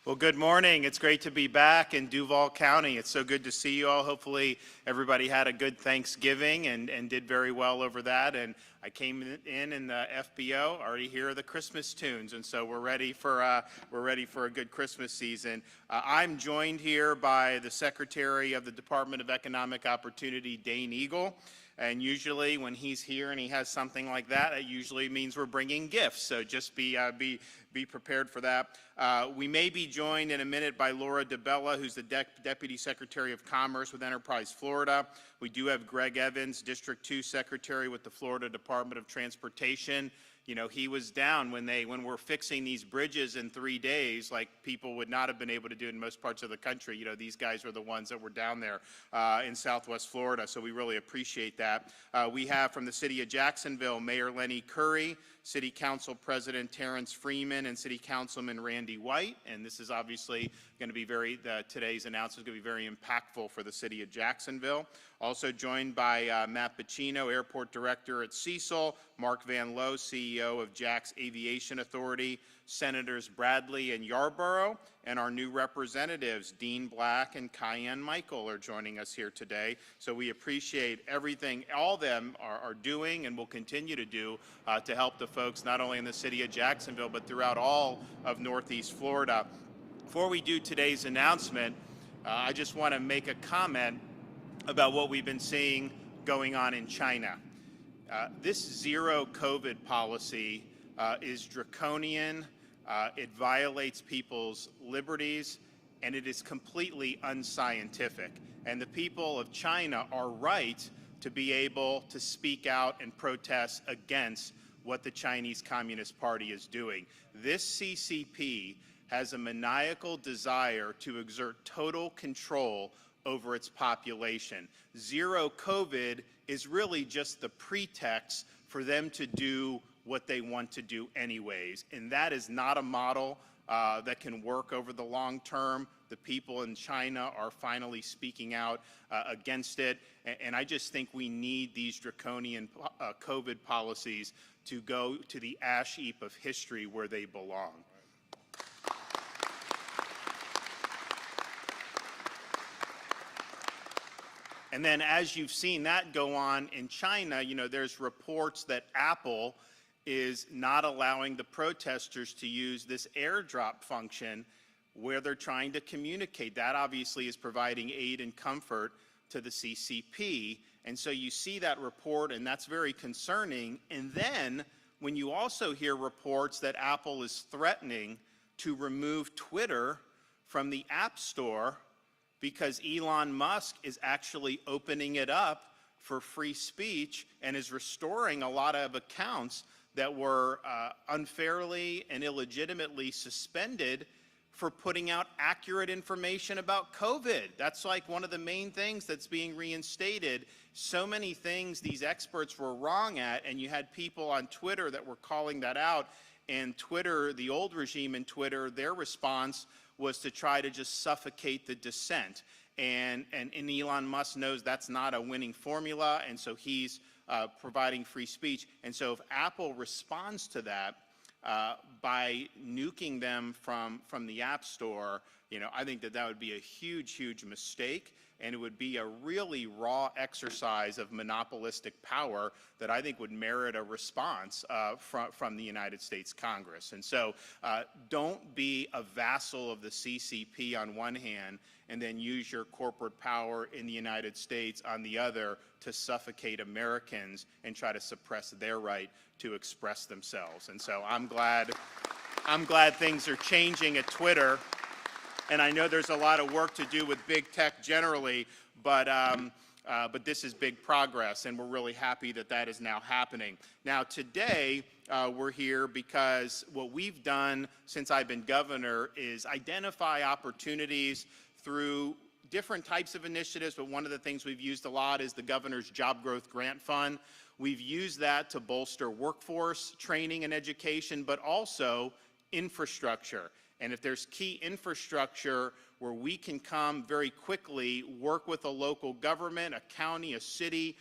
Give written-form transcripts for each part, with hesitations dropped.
Well, good morning. It's great to be back in Duval County. It's so good to see you all. Hopefully everybody had a good Thanksgiving and did very well over that. And I came in the FBO, already hear the Christmas tunes, and so we're ready for a good Christmas season. I'm joined here by the Secretary of the Department of Economic Opportunity, Dane Eagle. And usually when he's here and he has something like that, it usually means we're bringing gifts. So just be prepared for that. We may be joined in a minute by Laura DeBella, who's the Deputy Secretary of Commerce with Enterprise Florida. We do have Greg Evans, District 2 Secretary with the Florida Department of Transportation. You know, he was down when we're fixing these bridges in 3 days, like people would not have been able to do in most parts of the country. You know, these guys were the ones that were down there in Southwest Florida, so we really appreciate that. We have from the city of Jacksonville, Mayor Lenny Curry, City Council President Terrence Freeman, and City Councilman Randy White. And this is obviously going to be today's announcement is going to be very impactful for the city of Jacksonville. Also joined by Matt Pacino, Airport Director at Cecil, Mark Van Lowe, CEO of Jack's Aviation Authority, Senators Bradley and Yarborough, and our new representatives, Dean Black and Cayenne Michael, are joining us here today. So we appreciate everything all of them are doing and will continue to do to help the folks not only in the city of Jacksonville, but throughout all of Northeast Florida. Before we do today's announcement, I just want to make a comment about what we've been seeing going on in China. This zero COVID policy is draconian. It violates people's liberties, and it is completely unscientific. And the people of China are right to be able to speak out and protest against what the Chinese Communist Party is doing. This CCP has a maniacal desire to exert total control over its population. Zero COVID is really just the pretext for them to do what they want to do anyways. And that is not a model that can work over the long term. The people in China are finally speaking out against it. And I just think we need these draconian COVID policies to go to the ash heap of history where they belong. And then as you've seen that go on in China, you know, there's reports that Apple is not allowing the protesters to use this airdrop function where they're trying to communicate. That obviously is providing aid and comfort to the CCP. And so you see that report, and that's very concerning. And then when you also hear reports that Apple is threatening to remove Twitter from the App Store because Elon Musk is actually opening it up for free speech and is restoring a lot of accounts that were unfairly and illegitimately suspended for putting out accurate information about COVID. That's like one of the main things that's being reinstated. So many things these experts were wrong at, and you had people on Twitter that were calling that out. And Twitter, the old regime in Twitter, their response was to try to just suffocate the dissent. And Elon Musk knows that's not a winning formula, and so he's providing free speech. And so if Apple responds to that by nuking them from the App Store, you know, I think that would be a huge, huge mistake, and it would be a really raw exercise of monopolistic power that I think would merit a response from the United States Congress. And so don't be a vassal of the CCP on one hand and then use your corporate power in the United States on the other to suffocate Americans and try to suppress their right to express themselves. And so I'm glad things are changing at Twitter. And I know there's a lot of work to do with big tech generally, but this is big progress, and we're really happy that that is now happening. Now today, we're here because what we've done since I've been governor is identify opportunities through different types of initiatives, but one of the things we've used a lot is the Governor's Job Growth Grant Fund. We've used that to bolster workforce training and education, but also infrastructure. And if there's key infrastructure where we can come very quickly, work with a local government, a county, a city,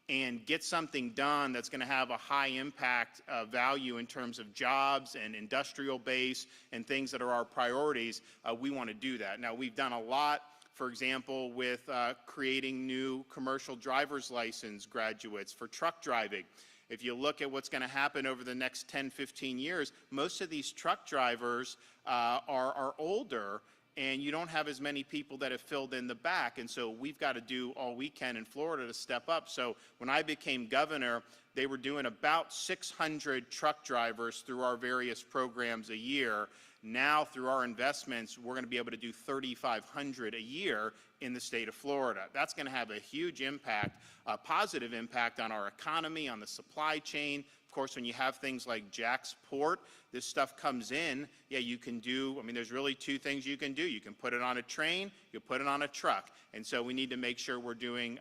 and get something done that's going to have a high impact value in terms of jobs and industrial base and things that are our priorities, we want to do that. Now, we've done a lot, for example, with creating new commercial driver's license graduates for truck driving. If you look at what's going to happen over the next 10, 15 years, most of these truck drivers are older, and you don't have as many people that have filled in the back. And so we've got to do all we can in Florida to step up. So when I became governor, they were doing about 600 truck drivers through our various programs a year. Now, through our investments, we're going to be able to do 3,500 a year in the state of Florida. That's going to have a huge impact, a positive impact on our economy, on the supply chain. Of course, when you have things like Jacksport, this stuff comes in, yeah, you can do, I mean, there's really two things you can do. You can put it on a train, you put it on a truck. And so we need to make sure we're doing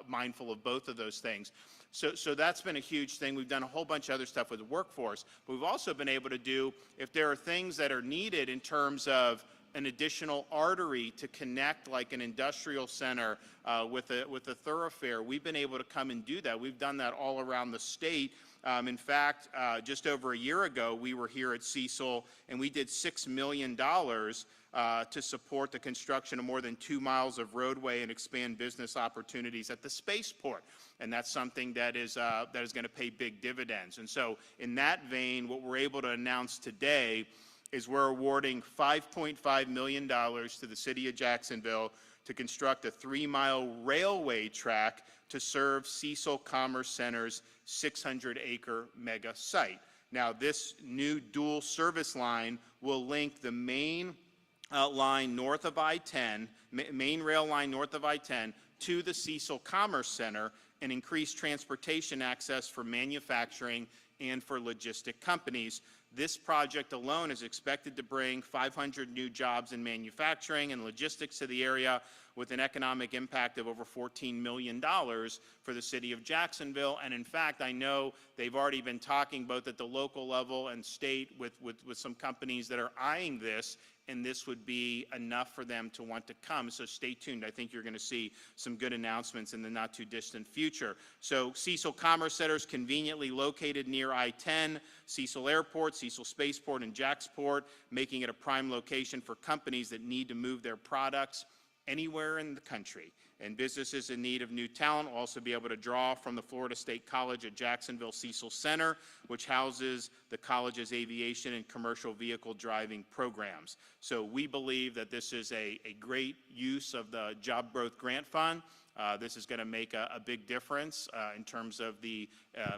mindful of both of those things. So that's been a huge thing. We've done a whole bunch of other stuff with the workforce. But we've also been able to do, if there are things that are needed in terms of an additional artery to connect like an industrial center with a thoroughfare, we've been able to come and do that. We've done that all around the state. In fact, just over a year ago, we were here at Cecil, and we did $6 million to support the construction of more than 2 miles of roadway and expand business opportunities at the spaceport. And that's something that is going to pay big dividends. And so in that vein, what we're able to announce today is we're awarding $5.5 million to the city of Jacksonville to construct a 3-mile railway track to serve Cecil Commerce Center's 600-acre mega site. Now, this new dual service line will link the main line north of I-10, main rail line north of I-10, to the Cecil Commerce Center and increase transportation access for manufacturing and for logistic companies. This project alone is expected to bring 500 new jobs in manufacturing and logistics to the area, with an economic impact of over $14 million for the city of Jacksonville. And in fact, I know they've already been talking both at the local level and state with some companies that are eyeing this, and this would be enough for them to want to come. So stay tuned. I think you're going to see some good announcements in the not too distant future. So Cecil Commerce Center is conveniently located near I-10, Cecil Airport, Cecil Spaceport, and Jacksport, making it a prime location for companies that need to move their products anywhere in the country. And businesses in need of new talent will also be able to draw from the Florida State College at Jacksonville Cecil Center, which houses the college's aviation and commercial vehicle driving programs. So we believe that this is a great use of the Job Growth Grant Fund. This is going to make a big difference in terms of the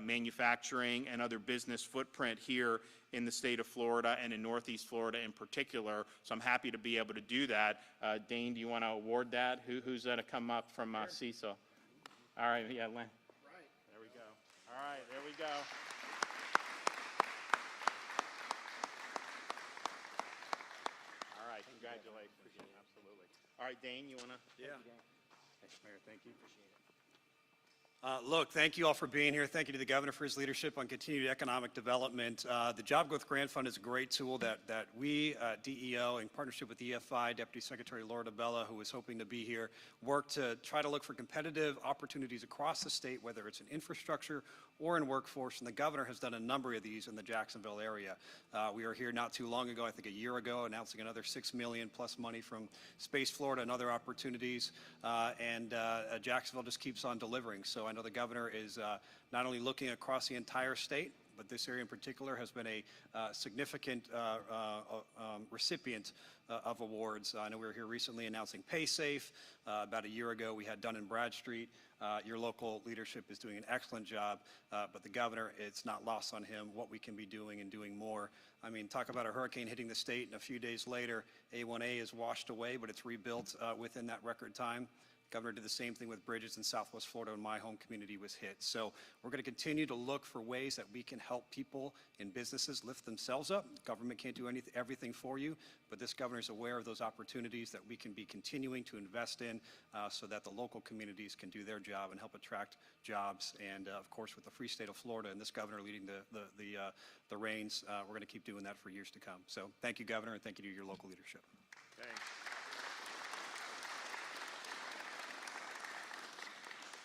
manufacturing and other business footprint here in the state of Florida and in Northeast Florida in particular. So I'm happy to be able to do that. Dane, do you want to award that? Who's going to come up from Cecil? All right, yeah, Len. Right. There we go. All right, there we go. All right, congratulations. Yeah, absolutely. All right, Dane, you want to? Yeah. Thanks, Mayor. Thank you. Appreciate it. Look, thank you all for being here. Thank you to the governor for his leadership on continued economic development. The Job Growth Grant Fund is a great tool that we, DEO, in partnership with EFI, Deputy Secretary Laura DeBella, who was hoping to be here, work to try to look for competitive opportunities across the state, whether it's in infrastructure or in workforce, and the governor has done a number of these in the Jacksonville area. We were here not too long ago, I think a year ago, announcing another $6 million plus money from Space Florida and other opportunities, and Jacksonville just keeps on delivering. So I know the governor is not only looking across the entire state, but this area in particular has been a significant recipient of awards. I know we were here recently announcing PaySafe. About a year ago, we had Dun & Bradstreet. Your local leadership is doing an excellent job, but the governor, it's not lost on him what we can be doing and doing more. I mean, talk about a hurricane hitting the state, and a few days later, A1A is washed away, but it's rebuilt within that record time. Governor did the same thing with bridges in Southwest Florida when my home community was hit. So we're going to continue to look for ways that we can help people and businesses lift themselves up. Government can't do everything for you, but this governor is aware of those opportunities that we can be continuing to invest in so that the local communities can do their job and help attract jobs. And of course, with the free state of Florida and this governor leading the reins, we're going to keep doing that for years to come. So thank you, Governor, and thank you to your local leadership. Thanks.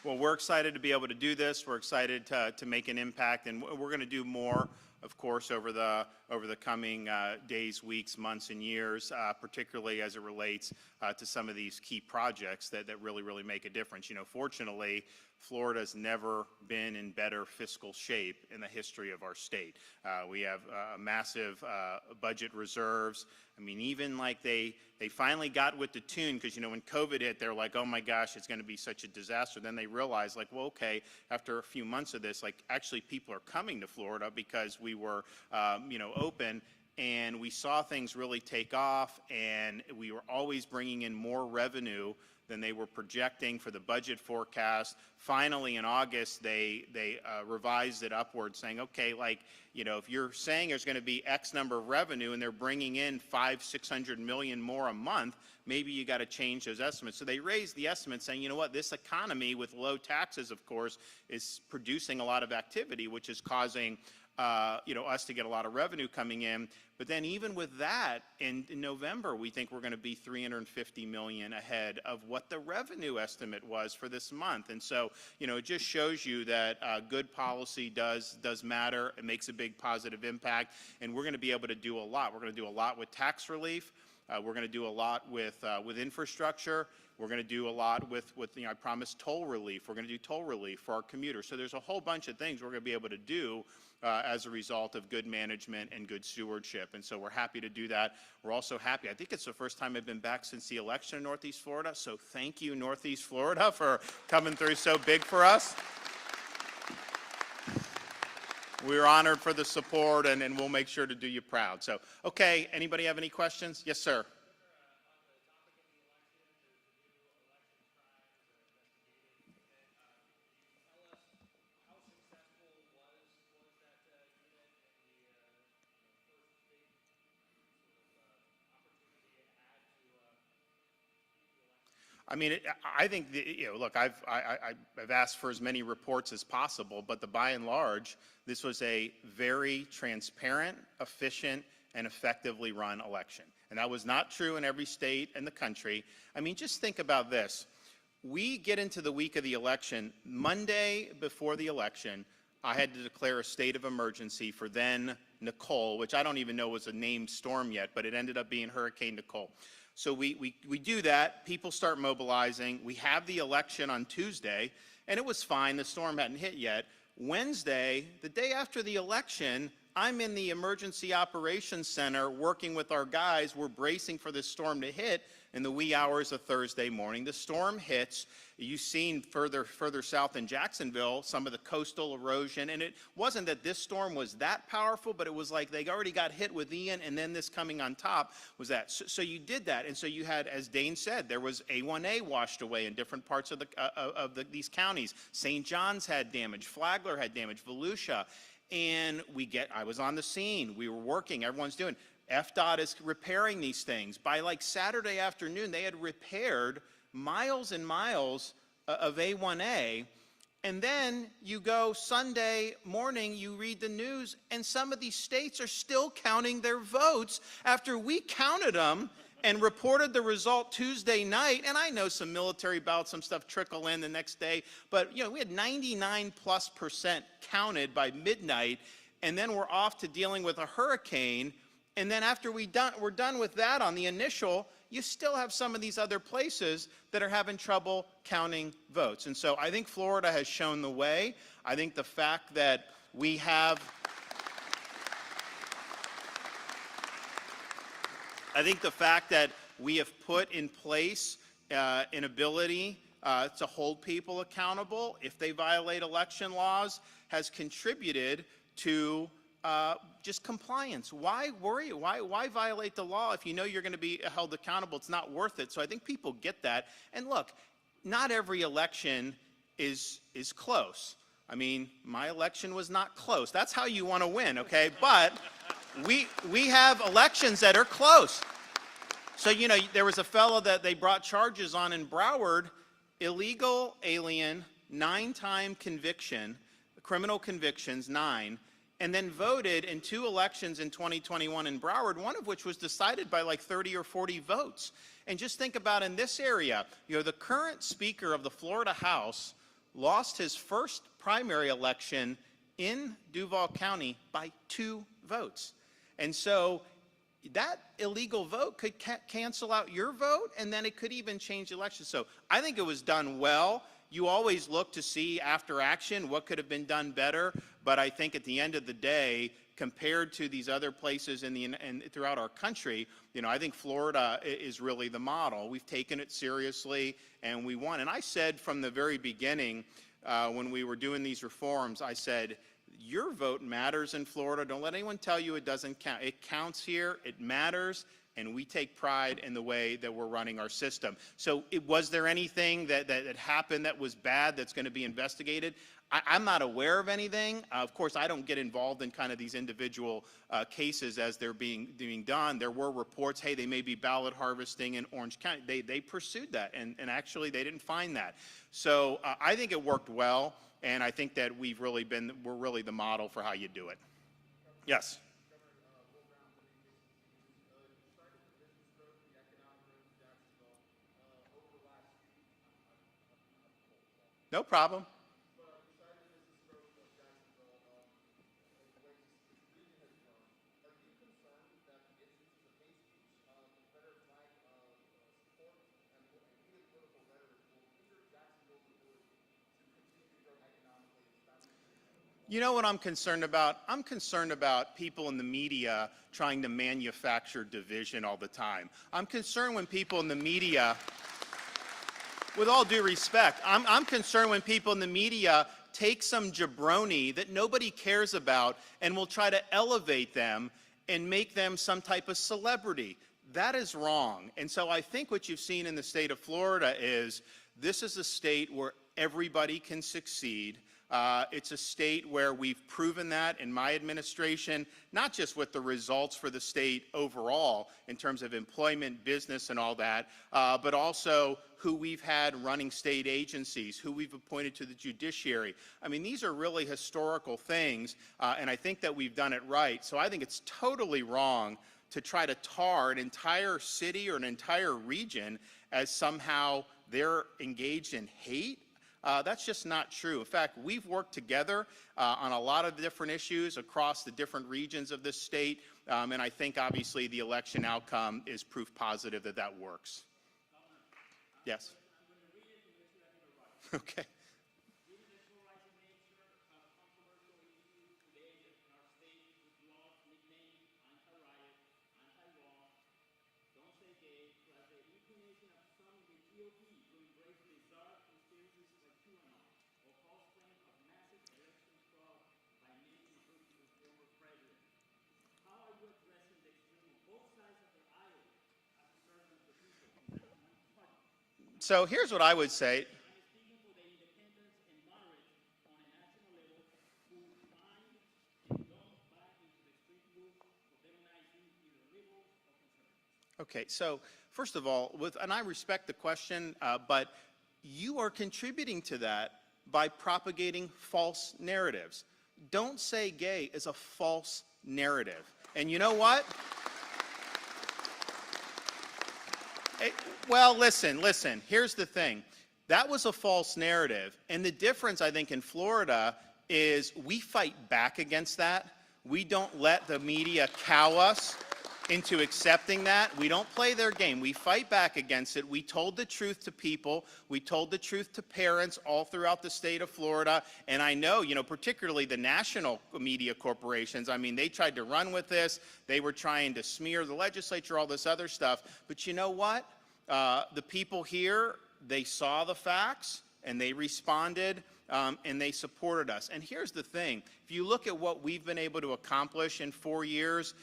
Well, we're excited to be able to do this. We're excited to make an impact, and we're going to do more, of course, over the coming days, weeks, months, and years, particularly as it relates to some of these key projects that really make a difference. You know, fortunately, Florida's never been in better fiscal shape in the history of our state. We have massive budget reserves. I mean, even like they finally got with the tune, because, you know, when COVID hit, they're like, oh my gosh, it's going to be such a disaster. Then they realized, like, well, okay, after a few months of this, like, actually people are coming to Florida because we were, you know, open, and we saw things really take off, and we were always bringing in more revenue than they were projecting for the budget forecast. Finally, in August, they revised it upward, saying, okay, like, you know, if you're saying there's going to be X number of revenue and they're bringing in $500-600 million more a month, maybe you got to change those estimates. So they raised the estimate, saying, you know what, this economy with low taxes, of course, is producing a lot of activity, which is causing you know, us to get a lot of revenue coming in. But then even with that, in November, we think we're going to be $350 million ahead of what the revenue estimate was for this month. And so, you know, it just shows you that good policy does matter. It makes a big positive impact, and we're going to be able to do a lot. We're going to do a lot with tax relief. We're going to do a lot with infrastructure. We're going to do a lot with you know, I promised toll relief. We're going to do toll relief for our commuters. So there's a whole bunch of things we're going to be able to do as a result of good management and good stewardship. And so we're happy to do that. We're also happy. I think it's the first time I've been back since the election in Northeast Florida. So thank you, Northeast Florida, for coming through so big for us. We're honored for the support, and we'll make sure to do you proud. So, okay, anybody have any questions? Yes, sir. I mean, I think, you know, look, I've asked for as many reports as possible, but by and large, this was a very transparent, efficient, and effectively run election. And that was not true in every state in the country. I mean, just think about this. We get into the week of the election. Monday before the election, I had to declare a state of emergency for then Nicole, which I don't even know was a named storm yet, but it ended up being Hurricane Nicole. So we do that, people start mobilizing, we have the election on Tuesday, and it was fine, the storm hadn't hit yet. Wednesday, the day after the election, I'm in the Emergency Operations Center working with our guys. We're bracing for this storm to hit in the wee hours of Thursday morning. The storm hits. You've seen further south in Jacksonville some of the coastal erosion, and it wasn't that this storm was that powerful, but it was like they already got hit with Ian, and then this coming on top was that. So you did that, and so you had, as Dane said, there was A1A washed away in different parts of these counties. St. John's had damage, Flagler had damage, Volusia. And I was on the scene, we were working, everyone's doing. FDOT is repairing these things. By like Saturday afternoon, they had repaired miles and miles of A1A. And then you go Sunday morning, you read the news, and some of these states are still counting their votes after we counted them and reported the result Tuesday night. And I know some military ballots, some stuff trickle in the next day, but you know, we had 99+% counted by midnight, and then we're off to dealing with a hurricane. And then after we're done with that on the initial, you still have some of these other places that are having trouble counting votes. And so I think Florida has shown the way. I think the fact that we have put in place an ability to hold people accountable if they violate election laws has contributed to just compliance. Why worry? Why violate the law if you know you're going to be held accountable? It's not worth it. So I think people get that. And look, not every election is close. I mean, my election was not close. That's how you want to win, okay? But we have elections that are close. So, you know, there was a fellow that they brought charges on in Broward, illegal alien, 9-time conviction, criminal convictions, 9, and then voted in 2 elections in 2021 in Broward, one of which was decided by like 30 or 40 votes. And just think about in this area, you know, the current Speaker of the Florida House lost his first primary election in Duval County by 2 votes. And so that illegal vote could cancel out your vote, and then it could even change the election. So I think it was done well. You always look to see after action what could have been done better, but I think at the end of the day, compared to these other places and throughout our country, I think Florida is really the model. We've taken it seriously, and we won. And I said from the very beginning, when we were doing these reforms, I said, your vote matters in Florida. Don't let anyone tell you it doesn't count. It counts here, it matters, and we take pride in the way that we're running our system. So was there anything that happened that was bad that's going to be investigated? I'm not aware of anything. Of course, I don't get involved in kind of these individual cases as they're being done. There were reports, hey, they may be ballot harvesting in Orange County. They pursued that, and actually they didn't find that. So I think it worked well, and I think that we're really the model for how you do it. Yes. No problem. You know what I'm concerned about? I'm concerned about people in the media trying to manufacture division all the time. I'm concerned when people in the media, with all due respect, I'm concerned when people in the media take some jabroni that nobody cares about and will try to elevate them and make them some type of celebrity. That is wrong. And so I think what you've seen in the state of Florida is this is a state where everybody can succeed. It's a state where we've proven that in my administration, not just with the results for the state overall in terms of employment, business, and all that, but also who we've had running state agencies, who we've appointed to the judiciary. I mean, these are really historical things, and I think that we've done it right. So I think it's totally wrong to try to tar an entire city or an entire region as somehow they're engaged in hate. That's just not true. In fact, we've worked together on a lot of different issues across the different regions of this state, and I think obviously the election outcome is proof positive that that works. Yes. Okay. So here's what I would say. Okay, so first of all, and I respect the question, but you are contributing to that by propagating false narratives. Don't say gay is a false narrative. And you know what? Well, listen, here's the thing. That was a false narrative. And the difference, I think, in Florida is we fight back against that. We don't let the media cow us into accepting that. We don't play their game. We fight back against it. We told the truth to people. We told the truth to parents all throughout the state of Florida. And I know, particularly the national media corporations, I mean, they tried to run with this. They were trying to smear the legislature, all this other stuff. But you know what? The people here, they saw the facts and they responded and they supported us. And here's the thing. If you look at what we've been able to accomplish in 4 years,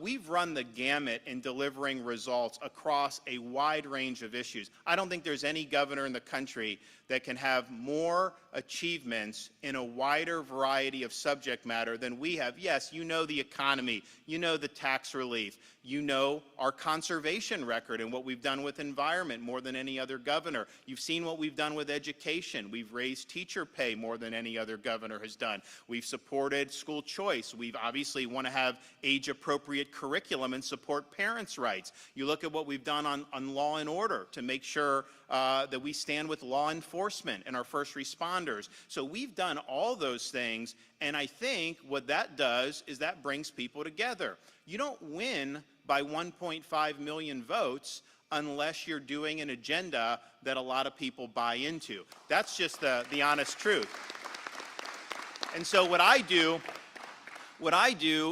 we've run the gamut in delivering results across a wide range of issues. I don't think there's any governor in the country that can have more achievements in a wider variety of subject matter than we have. Yes, you know the economy, you know the tax relief, you know our conservation record and what we've done with environment more than any other governor. You've seen what we've done with education. We've raised teacher pay more than any other governor has done. We've supported school choice. We've obviously want to have age-appropriate curriculum and support parents' rights. You look at what we've done on law and order to make sure that we stand with law enforcement and our first responders. responders. So we've done all those things, and I think what that does is that brings people together. You don't win by 1.5 million votes unless you're doing an agenda that a lot of people buy into. That's just the honest truth. And so what I do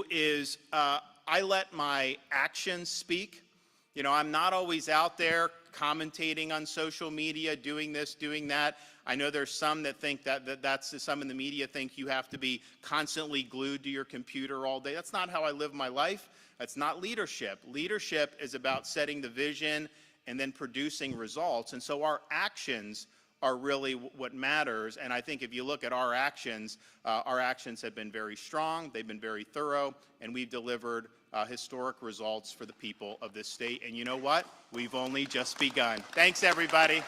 is I let my actions speak. You know, I'm not always out there commentating on social media, doing this, doing that. I know there's some that think that's some in the media think you have to be constantly glued to your computer all day. That's not how I live my life. That's not leadership. Leadership is about setting the vision and then producing results. And so our actions are really what matters. And I think if you look at our actions have been very strong, they've been very thorough, and we've delivered historic results for the people of this state. And you know what? We've only just begun. Thanks, everybody.